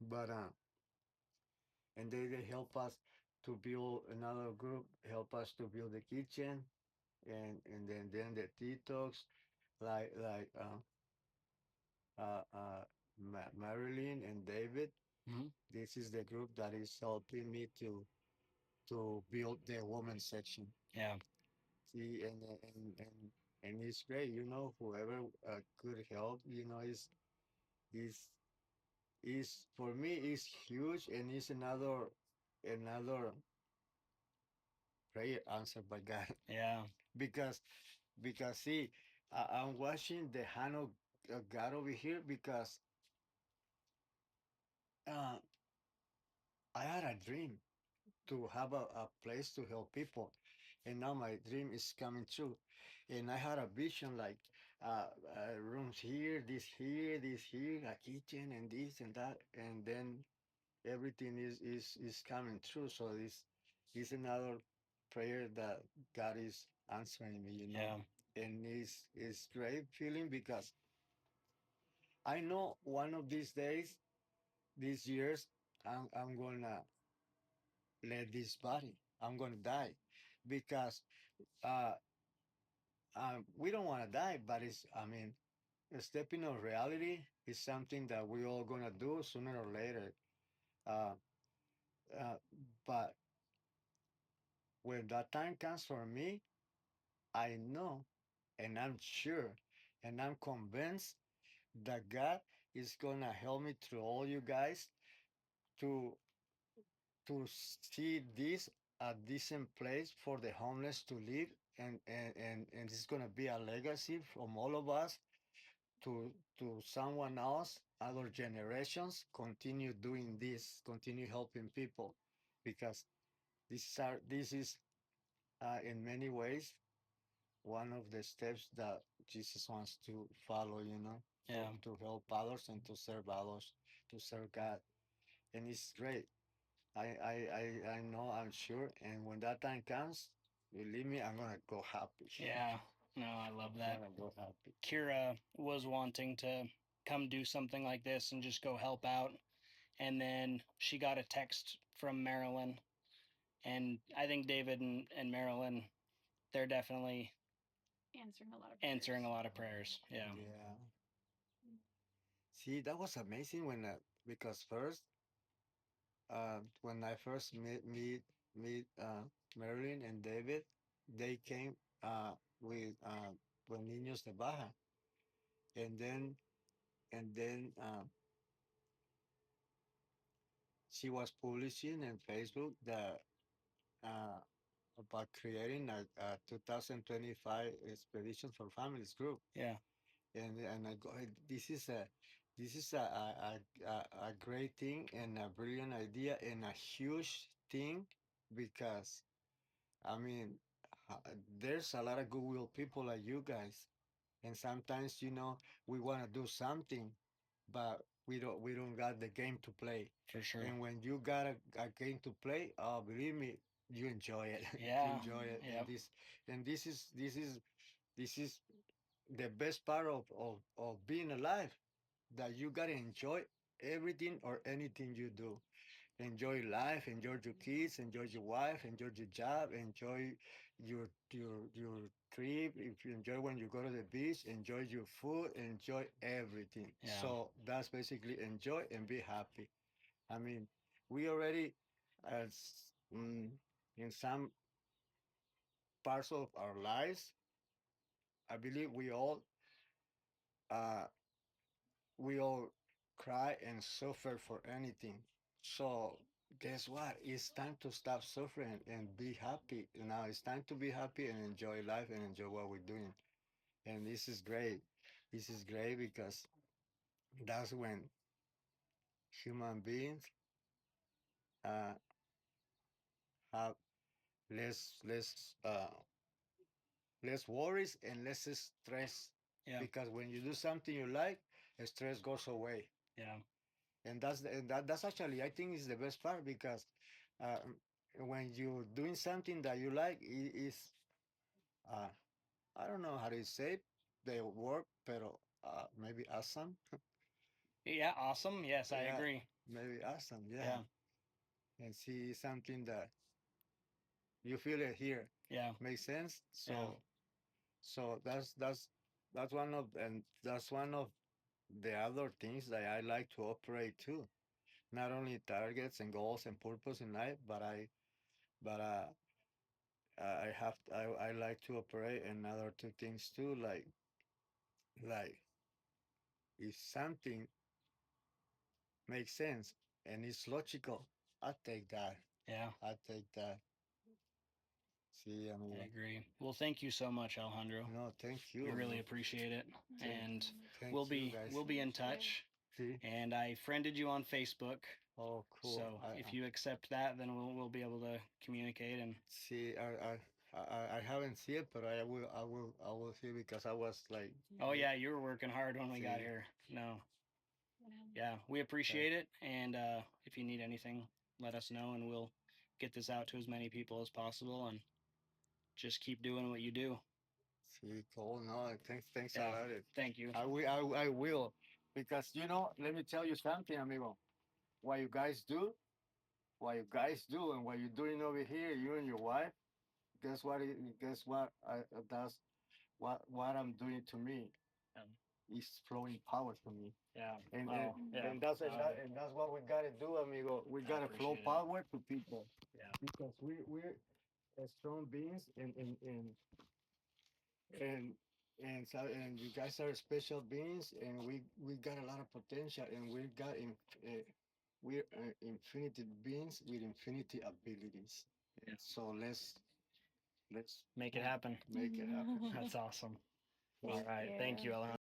[SPEAKER 2] But and they help us to build another group, help us to build the kitchen, and then the detox, like Marilyn and David.
[SPEAKER 1] Hmm.
[SPEAKER 2] This is the group that is helping me to build the women's section.
[SPEAKER 1] Yeah.
[SPEAKER 2] See, and it's great, you know. Whoever could help, you know, is is for me is huge, and it's another prayer answered by God
[SPEAKER 1] Yeah.
[SPEAKER 2] because see, I'm watching the hand of God over here because uh, I had a dream to have a place to help people, and now my dream is coming true, and I had a vision like rooms here, this here, a kitchen, and this and that, and then everything is coming true. So this is another prayer that God is answering me, you know,
[SPEAKER 1] Yeah.
[SPEAKER 2] and it's great feeling because I know one of these days, these years, I'm gonna let this body. I'm gonna die because uh, we don't want to die, but it's I mean, stepping on reality is something that we all gonna do sooner or later. Uh, uh, but when that time comes for me, I know, and I'm sure, and I'm convinced that God is gonna help me through all you guys to see this a decent place for the homeless to live, and it's gonna be a legacy from all of us to someone else, other generations, continue doing this, continue helping people, because this is in many ways one of the steps that Jesus wants to follow, you know,
[SPEAKER 1] Yeah.
[SPEAKER 2] to help others and to serve others, to serve God, and it's great. I know, I'm sure, and when that time comes, believe me, I'm gonna go happy.
[SPEAKER 1] Yeah. No, I love
[SPEAKER 2] I'm
[SPEAKER 1] that.
[SPEAKER 2] gonna go happy.
[SPEAKER 1] Kira was wanting to come do something like this and just go help out. And then she got a text from Marilyn, and I think David and Marilyn, they're definitely
[SPEAKER 3] Answering a lot of
[SPEAKER 1] answering a
[SPEAKER 3] prayers.
[SPEAKER 1] lot of prayers. Yeah.
[SPEAKER 2] Yeah. See, that was amazing because first, when I first meet Marilyn and David, they came with with Niños de Baja, and then she was publishing on Facebook that uh, about creating a 2025 expedition for families group,
[SPEAKER 1] Yeah.
[SPEAKER 2] and I go, "Hey, this is a great thing and a brilliant idea and a huge thing because I mean there's a lot of goodwill people like you guys, and sometimes we want to do something, but we don't got the game to play.
[SPEAKER 1] For sure.
[SPEAKER 2] And when you got a game to play, oh, believe me, you enjoy it. You
[SPEAKER 1] Yeah.
[SPEAKER 2] enjoy it, and
[SPEAKER 1] Yep.
[SPEAKER 2] this is the best part of being alive, that you gotta enjoy everything or anything you do. Enjoy life, enjoy your kids, enjoy your wife, enjoy your job, enjoy your trip. If you enjoy when you go to the beach, enjoy your food, enjoy everything.
[SPEAKER 1] Yeah.
[SPEAKER 2] So that's basically enjoy and be happy. I mean, we already, as in some parts of our lives, I believe uh, we all cry and suffer for anything. So guess what? It's time to stop suffering and be happy. Now it's time to be happy and enjoy life and enjoy what we're doing. And this is great. This is great because that's when human beings uh, have less worries and less stress.
[SPEAKER 1] Yeah.
[SPEAKER 2] Because when you do something you like, stress goes away.
[SPEAKER 1] Yeah.
[SPEAKER 2] And that's actually, I think, is the best part because uh, when you're doing something that you like, it is uh, I don't know how to say the word, pero maybe awesome.
[SPEAKER 1] Yeah. Awesome. Yes, I
[SPEAKER 2] Yeah,
[SPEAKER 1] agree.
[SPEAKER 2] maybe awesome. Yeah,
[SPEAKER 1] Yeah.
[SPEAKER 2] and see something that you feel it here.
[SPEAKER 1] Yeah.
[SPEAKER 2] Makes sense.
[SPEAKER 1] Yeah.
[SPEAKER 2] So that's one of the other things that I like to operate too. Not only targets and goals and purpose in life, but I like to operate in other two things too, like if something makes sense and it's logical, I take that.
[SPEAKER 1] Yeah.
[SPEAKER 2] I take that. See,
[SPEAKER 1] I
[SPEAKER 2] amigo.
[SPEAKER 1] agree. Well, thank you so much, Alejandro.
[SPEAKER 2] No, thank you,
[SPEAKER 1] We really
[SPEAKER 2] amigo.
[SPEAKER 1] appreciate it,
[SPEAKER 2] Thank,
[SPEAKER 1] and
[SPEAKER 2] thank
[SPEAKER 1] we'll
[SPEAKER 2] you,
[SPEAKER 1] be
[SPEAKER 2] guys.
[SPEAKER 1] we'll be in
[SPEAKER 3] Thank you.
[SPEAKER 1] touch.
[SPEAKER 2] See,
[SPEAKER 1] And I friended you on Facebook,
[SPEAKER 2] oh, cool.
[SPEAKER 1] so if you accept that, then we'll be able to communicate. And
[SPEAKER 2] See, I haven't seen it, but I will see because I was like,
[SPEAKER 1] oh yeah, you were working hard when we got
[SPEAKER 2] see,
[SPEAKER 1] here. No,
[SPEAKER 3] Yeah.
[SPEAKER 1] yeah, we
[SPEAKER 2] okay.
[SPEAKER 1] appreciate it. And if you need anything, let us know, and we'll get this out to as many people as possible. And just keep doing what you do.
[SPEAKER 2] See, cool. No, thanks a
[SPEAKER 1] Yeah,
[SPEAKER 2] lot.
[SPEAKER 1] thank you.
[SPEAKER 2] I will, because let me tell you something, amigo. What you guys do, and what you're doing over here, you and your wife. Guess what? That's what I'm doing to me.
[SPEAKER 1] Um,
[SPEAKER 2] Is flowing power to me.
[SPEAKER 1] yeah.
[SPEAKER 2] And and,
[SPEAKER 1] Oh, yeah.
[SPEAKER 2] and that's what we gotta do, amigo. We
[SPEAKER 1] I
[SPEAKER 2] gotta flow
[SPEAKER 1] appreciate it.
[SPEAKER 2] power to people
[SPEAKER 1] Yeah.
[SPEAKER 2] because we're strong beings, and and you guys are special beings, and we got a lot of potential, and we're infinity beings with infinity abilities.
[SPEAKER 1] Yeah.
[SPEAKER 2] So let's
[SPEAKER 1] Make it happen.
[SPEAKER 2] make it happen.
[SPEAKER 1] That's awesome. All
[SPEAKER 3] Thank
[SPEAKER 1] right. Thank
[SPEAKER 3] you.
[SPEAKER 1] you, Alejandro.